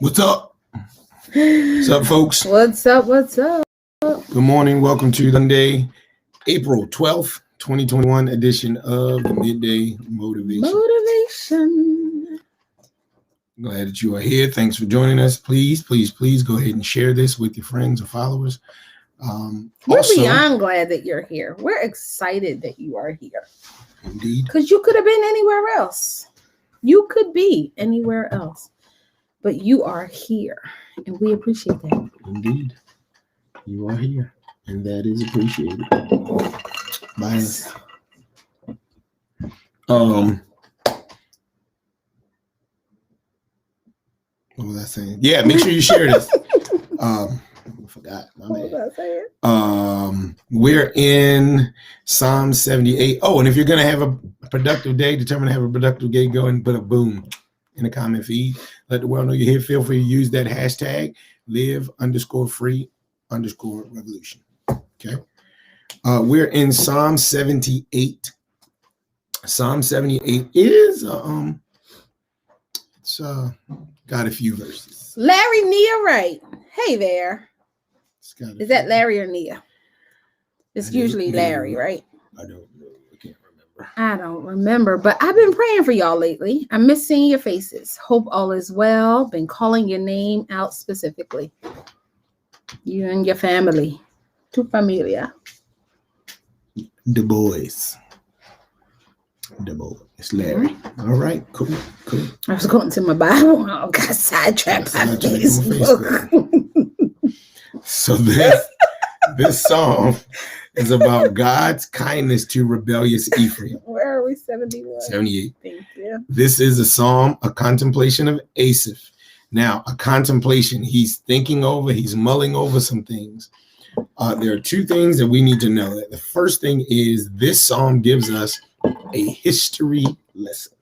What's up? What's up, folks? What's up? What's up? Good morning. Welcome to Monday, April 12th, 2021 edition of the Midday Motivation. Glad that you are here. Thanks for joining us. Please go ahead and share this with your friends or followers. We're beyond glad that you're here. We're excited that you are here. Indeed. Because you could have been anywhere else. You could be anywhere else. But you are here. And we appreciate that. Indeed. You are here. And that is appreciated by us. What was I saying? Yeah, make sure you share this. I forgot. My bad. We're in Psalm 78. Oh, and if you're going to have a productive day, determined to have a productive day, go and put a boom in the comment feed. Let the world know you're here. Feel free to use that hashtag live_free_revolution. Okay. We're in Psalm 78. Psalm 78 is it's got a few verses. Larry Nia Wright. Hey there. Is that Larry or Nia? It's usually Larry, right? I don't know. I can't remember. I don't remember, but I've been praying for y'all lately. I miss seeing your faces. Hope all is well. Been calling your name out specifically. You and your family. Tu familia. The boys. It's Larry. Mm-hmm. All right, cool. I was going to my Bible. Oh, got sidetracked by Facebook. So this song is about God's kindness to rebellious Ephraim. Where are we? 71. 78. Thank you. This is a psalm, a contemplation of Asaph. Now, a contemplation, he's thinking over, he's mulling over some things. There are two things that we need to know. The first thing is this psalm gives us a history lesson,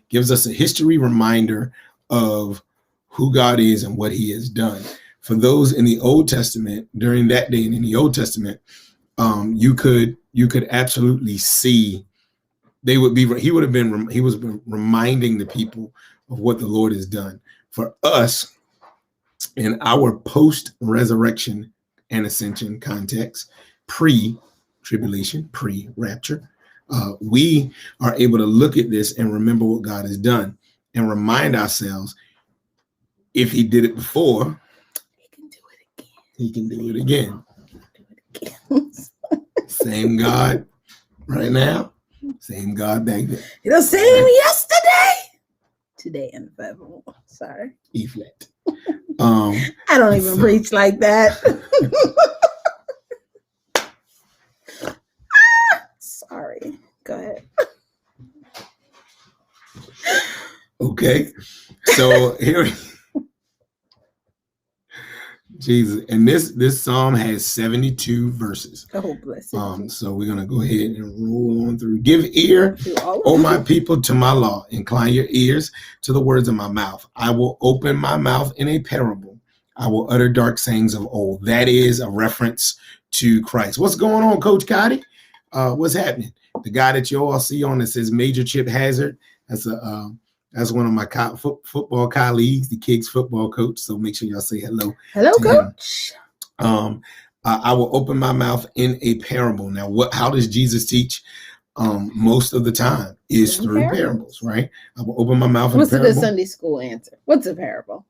gives us a history reminder of who God is and what he has done. For those in the Old Testament, during that day and in the Old Testament, you could absolutely see he was reminding the people of what the Lord has done. For us, in our post-resurrection and ascension context, pre-tribulation, pre-rapture, we are able to look at this and remember what God has done and remind ourselves, if he did it before, he can do it again. Same God right now, same God back then. The same yesterday, today, and forever. Sorry. E flat. I don't even preach like that. Sorry. Go ahead. Okay. So here, Jesus, and this psalm has 72 verses. Oh, bless you. So we're gonna go ahead and roll on through. Give ear, O my people, to my law. Incline your ears to the words of my mouth. I will open my mouth in a parable. I will utter dark sayings of old. That is a reference to Christ. What's going on, Coach Cotty? What's happening? The guy that you all see on that says Major Chip Hazard. That's one of my football colleagues, the Kicks football coach. So make sure y'all say hello. Hello, Coach. I will open my mouth in a parable. Now, how does Jesus teach? Most of the time is through parables, right? I will open my mouth in a parable. What's a good Sunday school answer? What's a parable?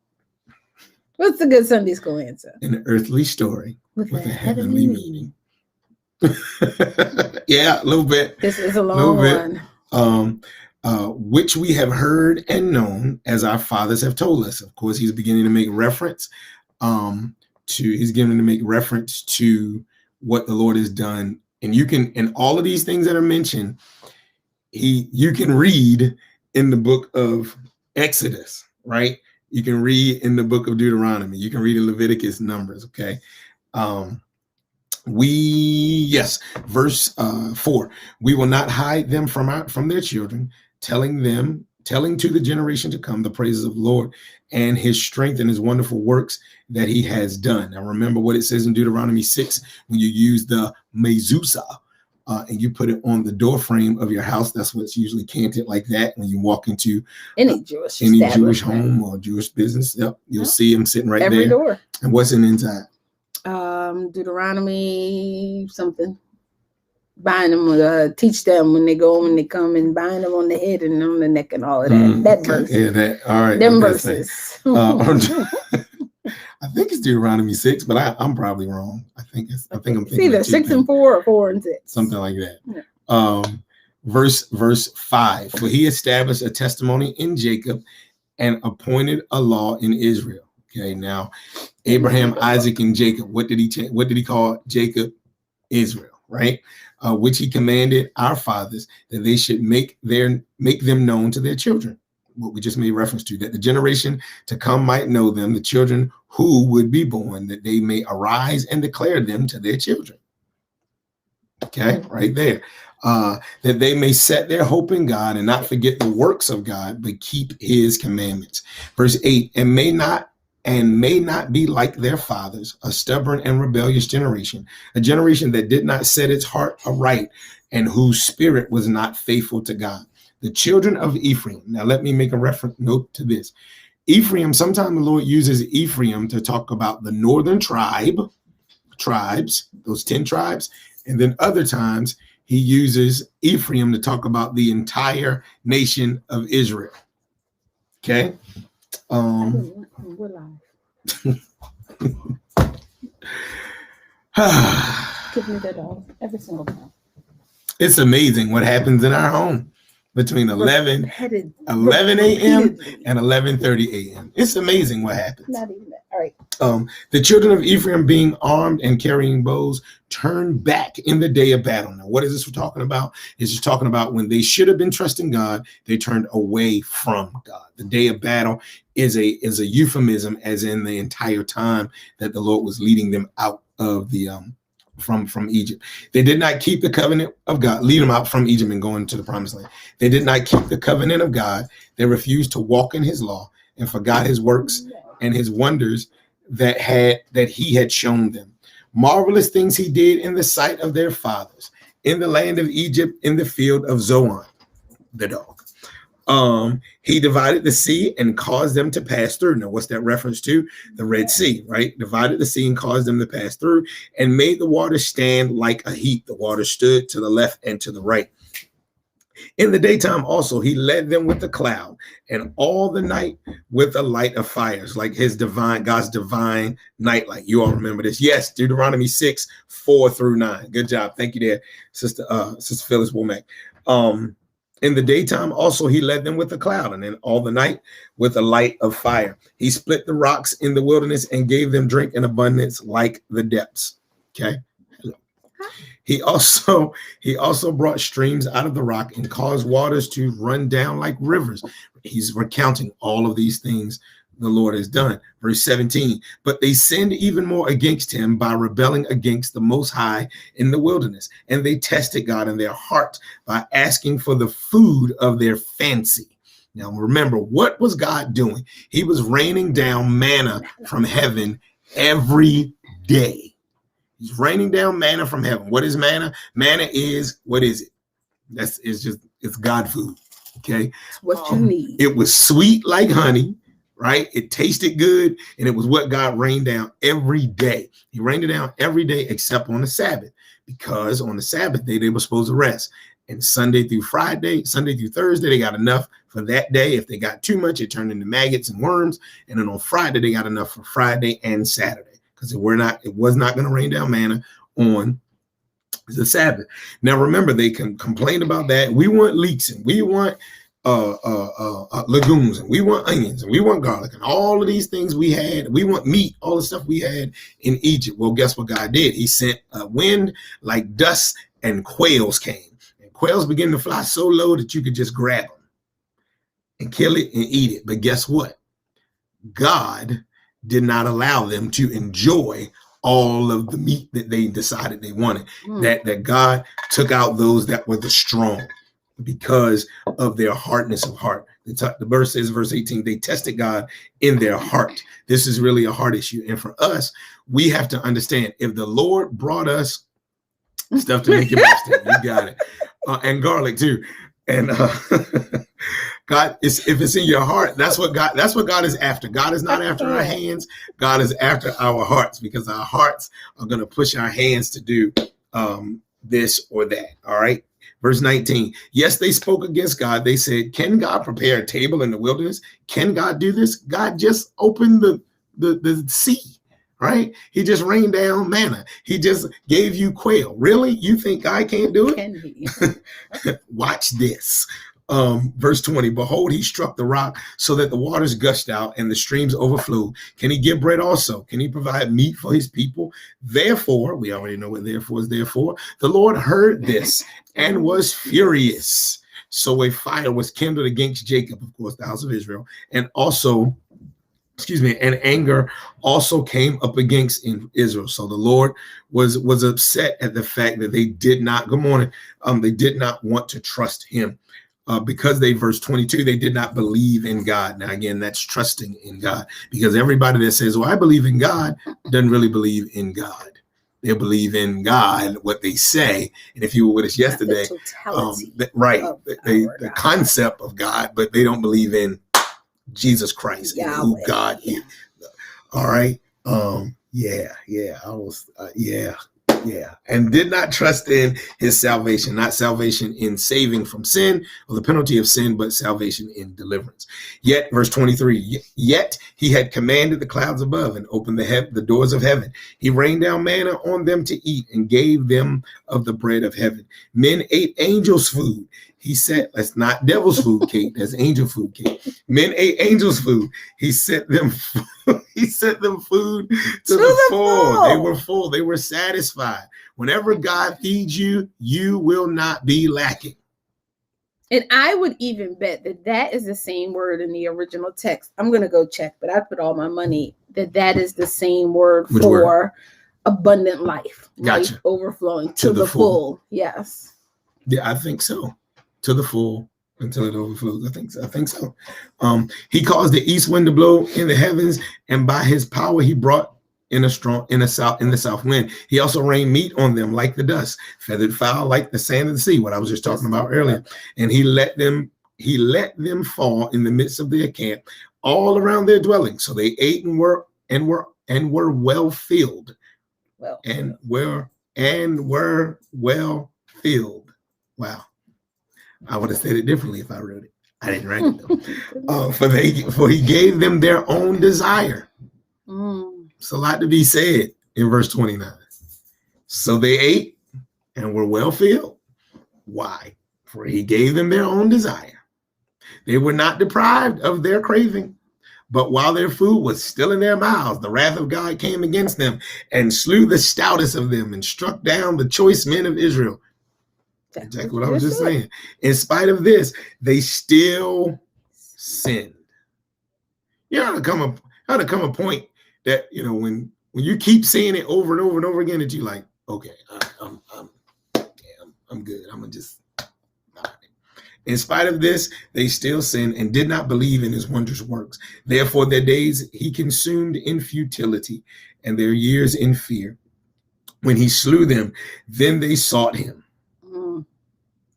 What's a good Sunday school answer? An earthly story with a heavenly meaning. Yeah, a little bit. This is a long one. Which we have heard and known as our fathers have told us. Of course, he's beginning to make reference to what the Lord has done. And you can, and all of these things that are mentioned, you can read in the book of Exodus, right? You can read in the book of Deuteronomy. You can read in Leviticus, Numbers, okay? Verse 4, we will not hide them from their children, telling to the generation to come the praises of the Lord and his strength and his wonderful works that he has done. Now remember what it says in Deuteronomy 6, when you use the mezuzah, and you put it on the door frame of your house. That's what's usually canted like that when you walk into Any Jewish home or Jewish business. Yep, you'll see them sitting right every there. door. And what's in inside? Deuteronomy something. Bind them, teach them when they come and bind them on the head and on the neck and all of that. That verse. Yeah, that. All right. Them verses. I think it's Deuteronomy 6, but I'm probably wrong. I think I'm thinking it's either 6 and 4 or 4 and 6. Something like that. Yeah. Verse 5. For he established a testimony in Jacob and appointed a law in Israel. Okay, now Abraham, Isaac, and Jacob. What did he call Jacob? Israel, right? Which he commanded our fathers that they should make them known to their children. What we just made reference to, that the generation to come might know them, the children who would be born, that they may arise and declare them to their children. Okay, right there. That they may set their hope in God and not forget the works of God, but keep his commandments. Verse 8, and may not be like their fathers, a stubborn and rebellious generation, a generation that did not set its heart aright and whose spirit was not faithful to God. The children of Ephraim. Now, let me make a reference note to this. Ephraim, sometimes the Lord uses Ephraim to talk about the northern tribes, those 10 tribes. And then other times he uses Ephraim to talk about the entire nation of Israel. Okay. We're live. Give me that all every single time. It's amazing what happens in our home between 11 a.m. and 11:30 a.m. It's amazing what happens. Not even that. All right. The children of Ephraim, being armed and carrying bows, turned back in the day of battle. Now, what is this we're talking about? It's just talking about when they should have been trusting God, they turned away from God. The day of battle is a euphemism, as in the entire time that the Lord was leading them out of the from Egypt. They did not keep the covenant of God, lead them out from Egypt and going to the promised land. They did not keep the covenant of God. They refused to walk in his law and forgot his works and his wonders that he had shown them. Marvelous things he did in the sight of their fathers, in the land of Egypt, in the field of Zoan, the dog. He divided the sea and caused them to pass through. Now, what's that reference to? The Red Sea, right? Divided the sea and caused them to pass through and made the water stand like a heap. The water stood to the left and to the right. In the daytime also, he led them with the cloud, and all the night with a light of fires, like God's divine night light. You all remember this. Yes, Deuteronomy 6, 4-9. Good job. Thank you there, Sister Phyllis Womack. In the daytime also, he led them with the cloud, and then all the night with a light of fire. He split the rocks in the wilderness and gave them drink in abundance like the depths. Okay. He also brought streams out of the rock and caused waters to run down like rivers. He's recounting all of these things the Lord has done. Verse 17, but they sinned even more against him by rebelling against the Most High in the wilderness. And they tested God in their heart by asking for the food of their fancy. Now, remember, what was God doing? He was raining down manna from heaven every day. He's raining down manna from heaven. What is manna? Manna is, what is it? It's God food. Okay. It's what you need. It was sweet like honey, right? It tasted good. And it was what God rained down every day. He rained it down every day except on the Sabbath, because on the Sabbath day, they were supposed to rest. And Sunday through Thursday, they got enough for that day. If they got too much, it turned into maggots and worms. And then on Friday, they got enough for Friday and Saturday. Because it was not going to rain down manna on the Sabbath. Now, remember, they can complain about that. We want leeks and we want legumes and we want onions and we want garlic and all of these things we had. We want meat, all the stuff we had in Egypt. Well, guess what God did? He sent a wind like dust, and quails came. And quails began to fly so low that you could just grab them and kill it and eat it. But guess what? God did not allow them to enjoy all of the meat that they decided they wanted. That God took out those that were the strong because of their hardness of heart. The verse says, verse 18, they tested God in their heart. This is really a heart issue. And for us, we have to understand, if the Lord brought us Stuff to make your breath stink. You got it. And garlic too. And God is, if it's in your heart, that's what God is after. God is not after our hands. God is after our hearts, because our hearts are going to push our hands to do this or that. All right. Verse 19. Yes, they spoke against God. They said, can God prepare a table in the wilderness? Can God do this? God just opened the sea. Right? He just rained down manna. He just gave you quail. Really? You think I can't do it? Can he? Watch this. Verse 20, behold, he struck the rock so that the waters gushed out and the streams overflowed. Can he give bread also? Can he provide meat for his people? Therefore, we already know what therefore is therefore. The Lord heard this and was furious. So a fire was kindled against Jacob, of course, the house of Israel, and anger also came up against in Israel. So the Lord was upset at the fact that they did not, they did not want to trust him because verse 22, they did not believe in God. Now, again, that's trusting in God, because everybody that says, well, I believe in God, doesn't really believe in God. They believe in God, what they say. And if you were with us yesterday, the concept of God, but they don't believe in Jesus Christ and who God is. All right. And did not trust in his salvation, not salvation in saving from sin or the penalty of sin, but salvation in deliverance. Yet, verse 23, yet he had commanded the clouds above and opened the doors of heaven. He rained down manna on them to eat and gave them of the bread of heaven. Men ate angels' food. He said, that's not devil's food, Kate. That's angel food, Kate. Men ate angels' food. He sent them food to the full. They were full. They were satisfied. Whenever God feeds you, you will not be lacking. And I would even bet that is the same word in the original text. I'm going to go check, but I put all my money that is the same word for abundant life. Gotcha. Life overflowing to the full. Yes. Yeah, I think so. To the full until it overflows. I think so. He caused the east wind to blow in the heavens, and by his power he brought in the south wind. He also rained meat on them like the dust, feathered fowl like the sand of the sea, what I was just talking about earlier. And he let them fall in the midst of their camp, all around their dwelling. So they ate and were well filled. And were well filled. Wow. I would have said it differently if I wrote it. I didn't write it though. For he gave them their own desire. It's a lot to be said in verse 29. So they ate and were well filled. Why? For he gave them their own desire. They were not deprived of their craving, but while their food was still in their mouths, the wrath of God came against them and slew the stoutest of them and struck down the choice men of Israel. Exactly what I was just saying. In spite of this, they still sinned. You ought to come a point that, when you keep saying it over and over and over again, that you like, okay, I'm good. I'm gonna just. In spite of this, they still sinned and did not believe in his wondrous works. Therefore, their days he consumed in futility, and their years in fear. When he slew them, then they sought him.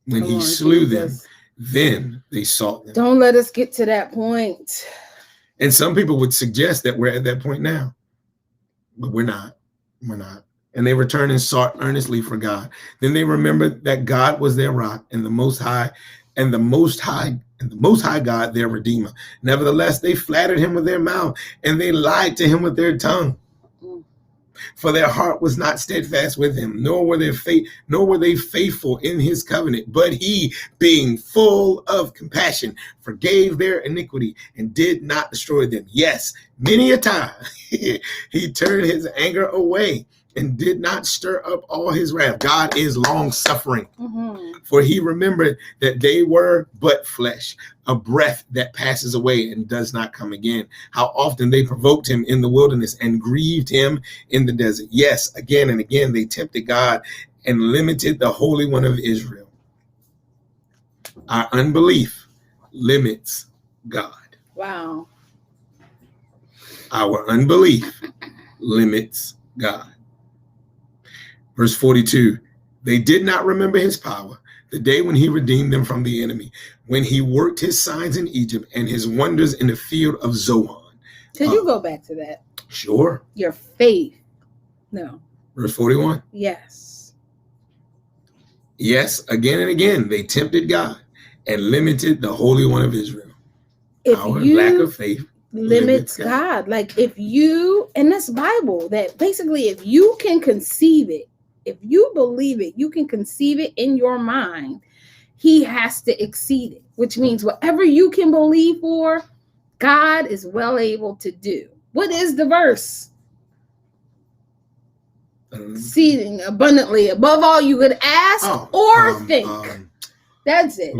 When he slew them, then they sought them. Don't let us get to that point. And some people would suggest that we're at that point now, but we're not. We're not. And they returned and sought earnestly for God. Then they remembered that God was their rock and the Most High God, their Redeemer. Nevertheless, they flattered him with their mouth and they lied to him with their tongue. For their heart was not steadfast with him, nor were they faithful in his covenant. But he, being full of compassion, forgave their iniquity and did not destroy them. Yes, many a time he turned his anger away and did not stir up all his wrath. God is long suffering, for he remembered that they were but flesh, a breath that passes away and does not come again. How often they provoked him in the wilderness and grieved him in the desert. Yes, again and again they tempted God and limited the Holy One of Israel. Our unbelief limits God. Wow. Our unbelief limits God. Verse 42, They did not remember his power, the day when he redeemed them from the enemy, when he worked his signs in Egypt and his wonders in the field of Zoan. Could you go back to that? Sure. Your faith. No. Verse 41. Yes. Yes, again and again, they tempted God and limited the Holy One of Israel. If Our you lack of faith limits God. Like if you, and this Bible, that basically if you can conceive it, if you believe it, you can conceive it in your mind, he has to exceed it, which means whatever you can believe for, God is well able to do. What is the verse? Exceeding abundantly above all you could ask or think. That's it.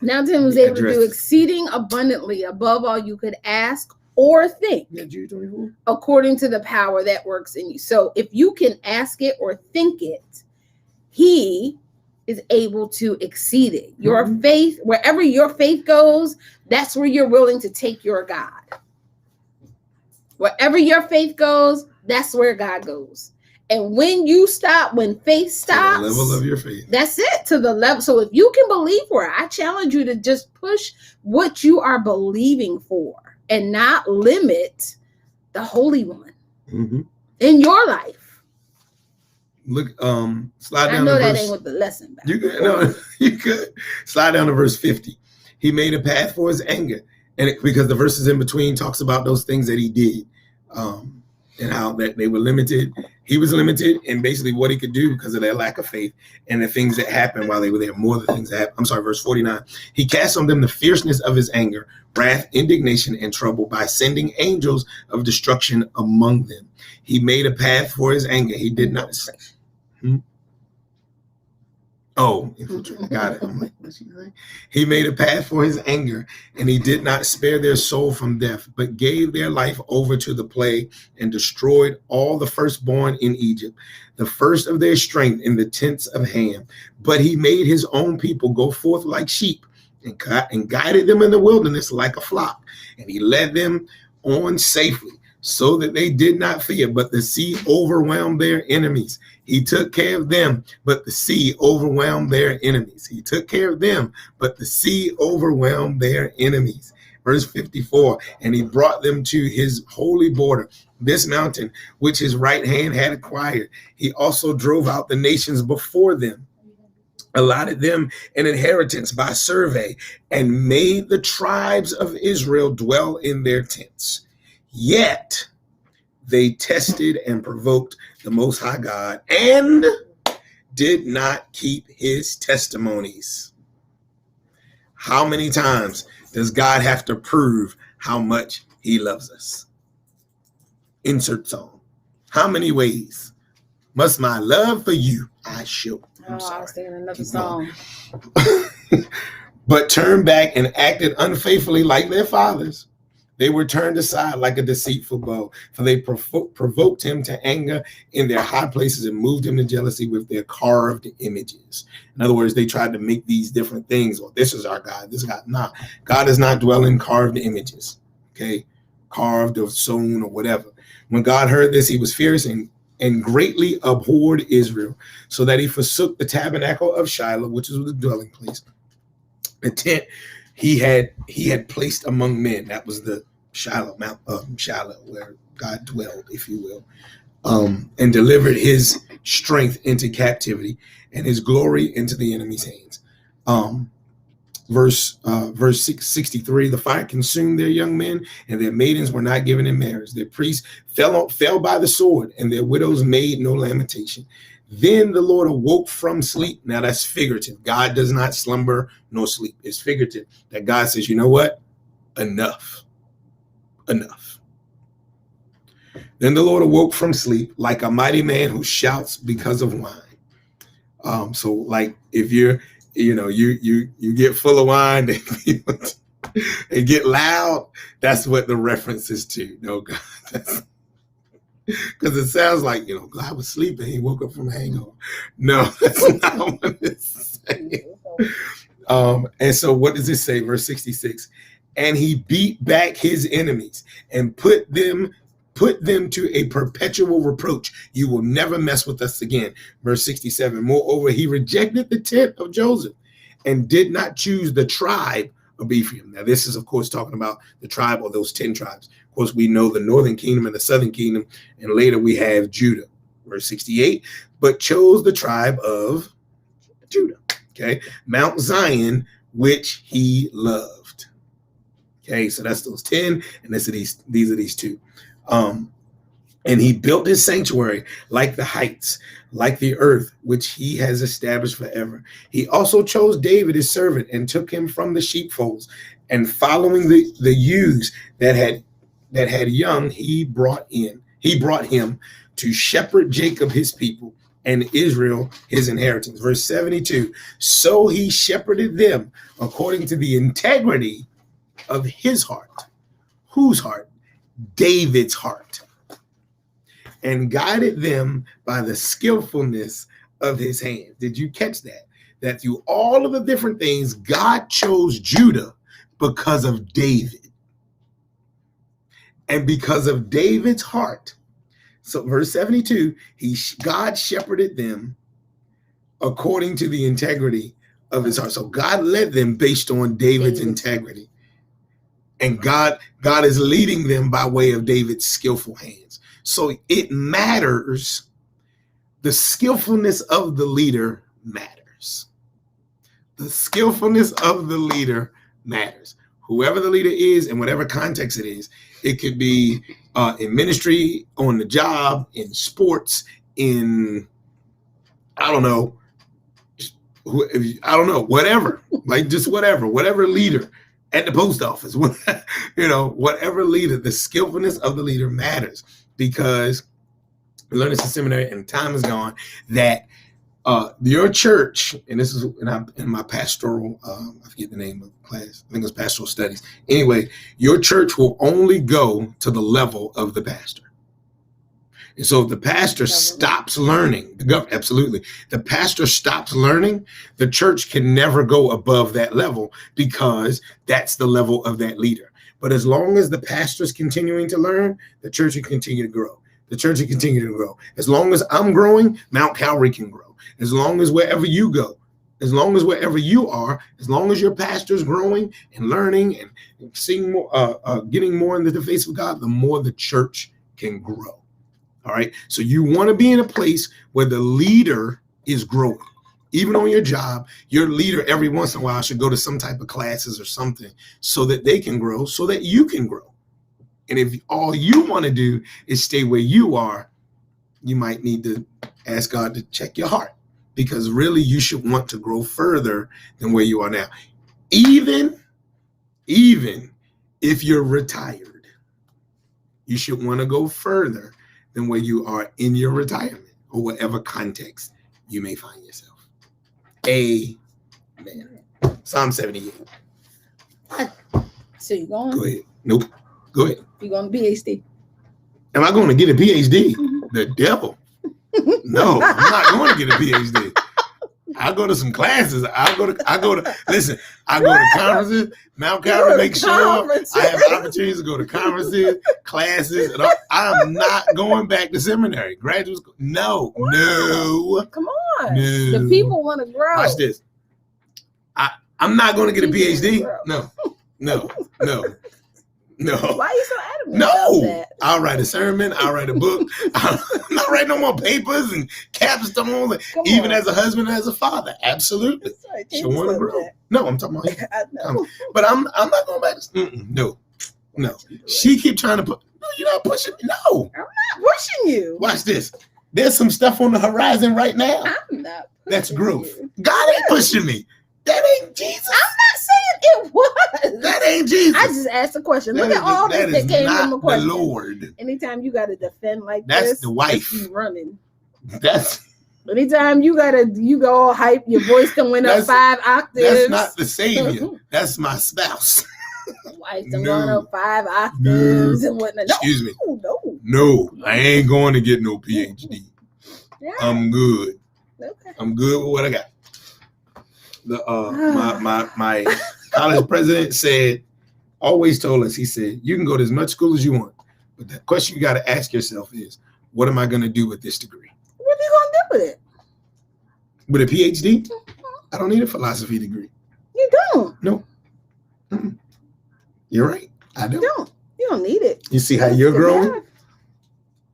Now Tim was able to do exceeding abundantly above all you could ask or think, according to the power that works in you. So if you can ask it or think it, he is able to exceed it. Your faith, wherever your faith goes, that's where you're willing to take your God. Wherever your faith goes, that's where God goes. And when you stop, when faith stops, to the level of your faith. That's it, to the level. So if you can believe for it, I challenge you to just push what you are believing for and not limit the Holy One in your life. Look, slide down. I know that ain't what the lesson about. You could slide down to verse 50. He made a path for his anger, and because the verses in between talks about those things that he did, and how that they were limited. He was limited in basically what he could do because of their lack of faith and the things that happened while they were there. More of the things that happened. I'm sorry, verse 49. He cast on them the fierceness of his anger, wrath, indignation, and trouble by sending angels of destruction among them. He made a path for his anger. He did not. Oh, got it. I'm like, what's he saying? He made a path for his anger, and he did not spare their soul from death, but gave their life over to the plague and destroyed all the firstborn in Egypt, the first of their strength in the tents of Ham. But he made his own people go forth like sheep and guided them in the wilderness like a flock. And he led them on safely so that they did not fear, but the sea overwhelmed their enemies. He took care of them, but the sea overwhelmed their enemies. He took care of them, but the sea overwhelmed their enemies. Verse 54, and he brought them to his holy border, this mountain, which his right hand had acquired. He also drove out the nations before them, allotted them an inheritance by survey, and made the tribes of Israel dwell in their tents. Yet they tested and provoked the Most High God and did not keep his testimonies. How many times does God have to prove how much he loves us? Insert song. How many ways must my love for you I show? I was thinking another song. But turned back and acted unfaithfully like their fathers. They were turned aside like a deceitful bow, for they provoked him to anger in their high places and moved him to jealousy with their carved images. In other words, they tried to make these different things. Well, this is our God. This God, nah. God does not dwell in carved images. Okay, carved or sewn or whatever. When God heard this, he was furious and greatly abhorred Israel, so that he forsook the tabernacle of Shiloh, which is the dwelling place, the tent he had placed among men. That was the Shiloh, Mount Shiloh, where God dwelled, if you will, and delivered his strength into captivity and his glory into the enemy's hands. Verse 63, the fire consumed their young men, and their maidens were not given in marriage. Their priests fell by the sword, and their widows made no lamentation. Then the Lord awoke from sleep. Now that's figurative. God does not slumber nor sleep. It's figurative that God says, you know what? Enough. Then the Lord awoke from sleep like a mighty man who shouts because of wine. So like if you get full of wine and get loud, that's what the reference is to. No, God, because it sounds like, God was sleeping. He woke up from a hangover. No, that's not what it's saying. And so what does it say? Verse 66, and he beat back his enemies and put put them to a perpetual reproach. You will never mess with us again. Verse 67. Moreover, he rejected the tent of Joseph and did not choose the tribe of Ephraim. Now, this is, of course, talking about the tribe or those 10 tribes. Of course, we know the northern kingdom and the southern kingdom, and later we have Judah. Verse 68, but chose the tribe of Judah. Okay, Mount Zion, which he loved. Okay, so that's those 10, and these are these 2. And he built his sanctuary like the heights, like the earth, which he has established forever. He also chose David, his servant, and took him from the sheepfolds, and following the ewes that had young, he brought him to shepherd Jacob, his people, and Israel, his inheritance. Verse 72, so he shepherded them according to the integrity of his heart. Whose heart? David's heart. And guided them by the skillfulness of his hand. Did you catch that? That through all of the different things, God chose Judah because of David. And because of David's heart. So verse 72, God shepherded them according to the integrity of his heart. So God led them based on David's integrity. And God is leading them by way of David's skillful hands. So it matters. The skillfulness of the leader matters. The skillfulness of the leader matters. Whoever the leader is in whatever context it is, it could be in ministry, on the job, in sports, in, whatever, like just whatever leader at the post office, whatever leader, the skillfulness of the leader matters, because we learned this in seminary and time is gone that your church, and this is in my pastoral, I forget the name of the class, I think it's pastoral studies. Anyway, your church will only go to the level of the pastor. And so if the pastor stops learning, absolutely, the pastor stops learning, the church can never go above that level because that's the level of that leader. But as long as the pastor is continuing to learn, the church will continue to grow. The church will continue to grow. As long as I'm growing, Mount Calvary can grow. As long as wherever you go, as long as wherever you are, as long as your pastor's growing and learning and seeing more, getting more into the face of God, the more the church can grow. All right. So you want to be in a place where the leader is growing. Even on your job, your leader every once in a while should go to some type of classes or something so that they can grow, so that you can grow. And if all you want to do is stay where you are, you might need to ask God to check your heart, because really you should want to grow further than where you are now. Even if you're retired, you should want to go further than where you are in your retirement or whatever context you may find yourself. Amen. Psalm 78. So you going? Go ahead. Nope. Go ahead. You going to PhD? Am I going to get a PhD? The devil. No, I'm not going to get a PhD. I'll go to some classes. I go to conferences. Mount Calvary makes sure I have opportunities to go to conferences, classes. And I'm not going back to seminary, graduate school. No. Come on. No. The people want to grow. Watch this. I'm not going to get a PhD. No. Why are you so adamant No. about that? I'll write a sermon. I'll write a book. I'm not writing no more papers and capstones. Even as a husband and as a father. Absolutely. Sorry, She want to grow. No, I'm talking about him. I know. But I'm not going back to no. She keep trying to put. No, you're not pushing me. No. I'm not pushing you. Watch this. There's some stuff on the horizon right now. I'm not pushing That's growth. you. God ain't pushing me. That ain't Jesus. I'm not saying it was. That ain't Jesus. I just asked a question. Look at all this that came from a question. The Lord. Anytime you got to defend like That's this, the wife. you running. That's Anytime you go all hype, your voice can went up 5 octaves. That's not the Savior. That's my spouse. Wife done gone up 5 octaves and whatnot. No, excuse me. No. I ain't going to get no PhD. Yeah. I'm good. Okay. I'm good with what I got. My college president always told us, he said, you can go to as much school as you want, But the question you got to ask yourself is, what am I going to do with this degree? What are you going to do with it? With a PhD? I don't need a philosophy degree. You don't. No. You're right. I don't. You don't need it. You see how you're growing?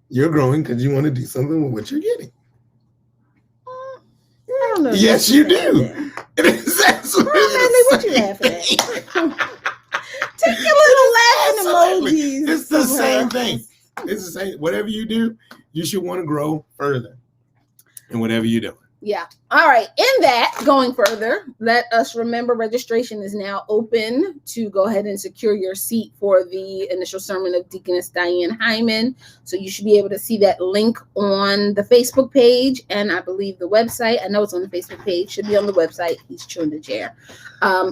You're growing because you want to do something with what you're getting. I don't know. Yes, you do. That's what you laughing at? Take your little laughing emojis. It's the same thing. It's the same. Whatever you do, you should want to grow further in whatever you do. Yeah. All right. In that, going further, let us remember registration is now open to go ahead and secure your seat for the initial sermon of Deaconess Diane Hyman. So you should be able to see that link on the Facebook page and I believe the website. I know it's on the Facebook page. Should be on the website. He's chewing the chair.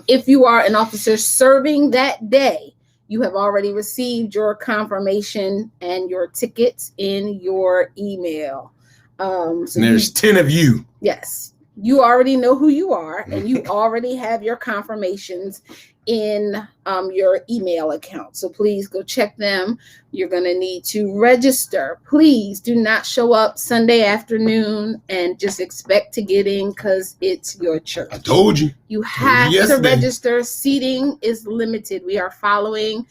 If you are an officer serving that day, you have already received your confirmation and your tickets in your email. So there's 10 of you. Yes, you already know who you are, and you already have your confirmations in your email account. So please go check them. You're going to need to register. Please do not show up Sunday afternoon and just expect to get in because it's your church. I told you. You have to register. Seating is limited. We are following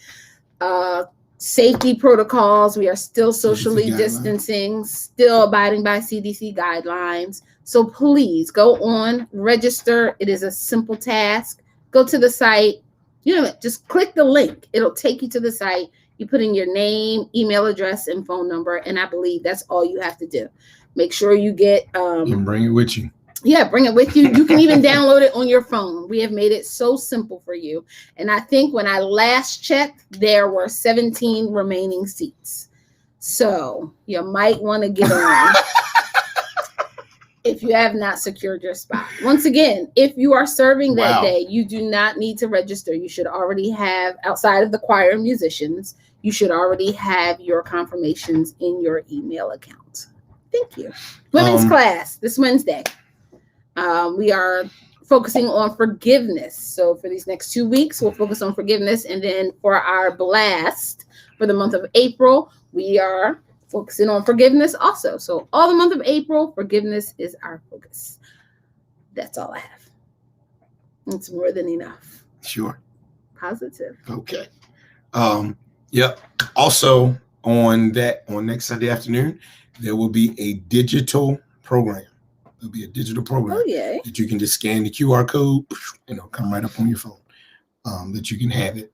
safety protocols. We are still socially distancing, still abiding by CDC guidelines. So please go on, register. It is a simple task. Go to the site. Just click the link. It'll take you to the site. You put in your name, email address, and phone number. And I believe that's all you have to do. Make sure you get and bring it with you. Yeah, bring it with you. You can even download it on your phone. We have made it so simple for you. And I think when I last checked, there were 17 remaining seats. So you might want to get on if you have not secured your spot. Once again, if you are serving that day, you do not need to register. You should already have, outside of the choir and musicians, you should already have your confirmations in your email account. Thank you. Women's class this Wednesday. We are focusing on forgiveness. So for these next 2 weeks, we'll focus on forgiveness. And then for our blast for the month of April, we are focusing on forgiveness also. So all the month of April, forgiveness is our focus. That's all I have. It's more than enough. Sure. Positive. Okay. Yep. Also on next Sunday afternoon, there will be a digital program. There'll be a digital program that you can just scan the QR code and it'll come right up on your phone, that you can have it.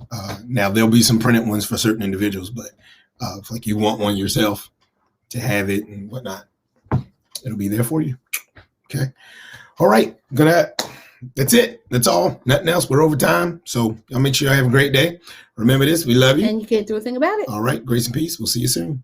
Now, there'll be some printed ones for certain individuals, but if like you want one yourself to have it and whatnot, it'll be there for you. Okay. All right. That's it. That's all. Nothing else. We're over time. So y'all make sure you have a great day. Remember this. We love you. And you can't do a thing about it. All right. Grace and peace. We'll see you soon.